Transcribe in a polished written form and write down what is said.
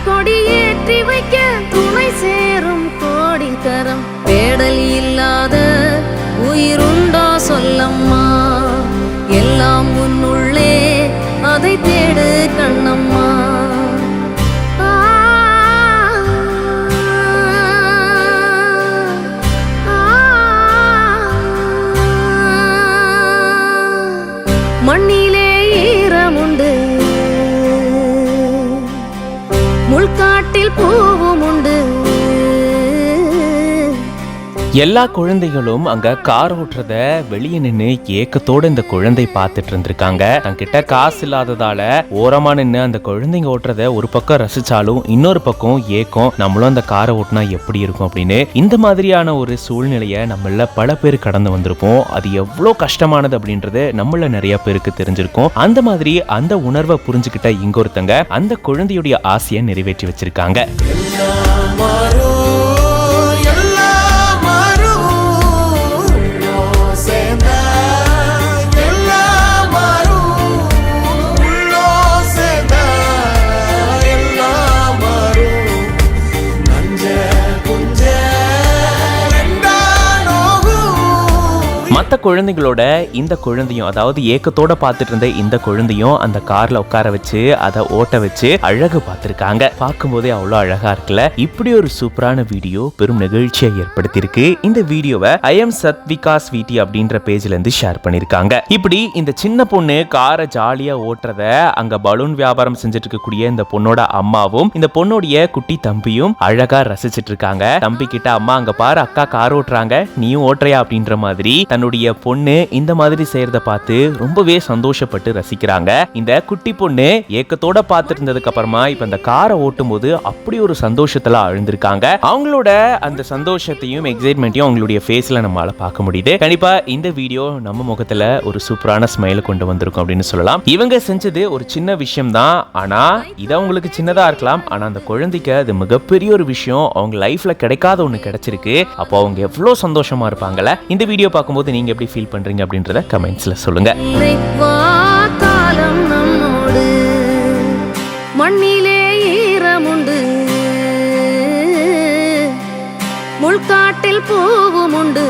கொடி ஏற்றி வைக்க துணை சேரும் கோடி கரம். தேடல் இல்லாத உயிருண்டா சொல்லம்மா, எல்லாம் உன்னுள்ளே அதை தேடு கண்ணம்மா. மண்ணிலே ஈரமுண்டு, முள்காட்டில் பூவும் உண்டு. எல்லா குழந்தைகளும் அங்க கார் ஓட்டுறத வெளியே நின்று ஏக்கத்தோட இந்த குழந்தை பார்த்துட்டு இருந்திருக்காங்க. தன்கிட்ட காசு இல்லாததால ஓரமா நின்று அந்த குழந்தைங்க ஓட்டுறத ஒரு பக்கம் ரசிச்சாலும் இன்னொரு பக்கம் ஏக்கம், நம்மளும் அந்த காரை ஓட்டினா எப்படி இருக்கும் அப்படின்னு. இந்த மாதிரியான ஒரு சூழ்நிலையை நம்மள பல பேர் கடந்து வந்திருப்போம். அது எவ்வளவு கஷ்டமானது அப்படின்றது நம்மள நிறைய பேருக்கு தெரிஞ்சிருக்கும். அந்த மாதிரி அந்த உணர்வை புரிஞ்சுக்கிட்ட இங்கொருத்தங்க அந்த குழந்தையுடைய ஆசையை நிறைவேற்றி வச்சிருக்காங்க. மற்ற குழந்தைகளோட இந்த குழந்தையும், அதாவது ஏக்கத்தோட பார்த்துட்டு இருந்த இந்த குழந்தையும் அந்த கார்ல உட்கார வச்சு அதை ஓட்ட வச்சு அழகு பார்த்திருக்காங்க. பார்க்கும்போதே அவ்வளோ அழகா இருக்குல்ல. இப்படி ஒரு சூப்பரான வீடியோ பெரும் நிகழ்ச்சியை ஏற்படுத்தியிருக்கு. இந்த வீடியோவை ஐஎம் சத்விகா ஸ்வீட்டி அப்படின்ற பேஜ்ல இருந்து ஷேர் பண்ணிருக்காங்க. இப்படி இந்த சின்ன பொண்ணு காரை ஜாலியா ஓட்டுறத அங்க பலூன் வியாபாரம் செஞ்சுட்டு இருக்கக்கூடிய இந்த பொண்ணோட அம்மாவும் இந்த பொண்ணுடைய குட்டி தம்பியும் அழகா ரசிச்சிட்டு இருக்காங்க. தம்பி கிட்ட அம்மா அங்க பாரு அக்கா கார் ஓட்டுறாங்க, நீயும் ஓட்டுறியா அப்படின்ற மாதிரி தன்னுடைய பொண்ணு இந்த மாதிரி செய்யறத பார்த்து ரொம்பவே சந்தோஷப்பட்டு ரசிக்கிறாங்க. இந்த குட்டி பொண்ணு ஏக்கத்தோட பார்த்துட்டு இருந்ததுக்கு அப்புறமா இப்ப இந்த காரை ஓட்டும் போது அப்படி ஒரு சந்தோஷத்துல அழுந்திருக்காங்க. அவங்களோட அந்த சந்தோஷத்தையும் எக்ஸைட்மெண்ட்டையும் அவங்களுடைய ஃபேஸ்ல நம்மளால பார்க்க முடியுது. கண்டிப்பா இந்த வீடியோ நம்ம முகத்துல ஒரு சூப்பரான ஸ்மைல் கொண்டு வந்திருக்கும் அப்படின்னு சொல்லலாம். இவங்க செஞ்சது ஒரு சின்ன விஷயம் தான், ஆனா இது அவங்களுக்கு சின்னதா இருக்கலாம், ஆனா அந்த குழந்தைக்கு அது மிகப்பெரிய ஒரு விஷயம். அவங்க லைஃப்ல கிடைக்காத ஒண்ணு கிடைச்சிருக்கு. அப்போ அவங்க எவ்வளவு சந்தோஷமா இருப்பாங்கல்ல. இந்த வீடியோ பார்க்கும்போது நீங்க எப்படி ஃபீல் பண்றீங்க அப்படின்றத கமெண்ட்ஸ்ல சொல்லுங்க. மண்ணிலே ஈரமுண்டு, முள்காட்டில் பூவும் உண்டு.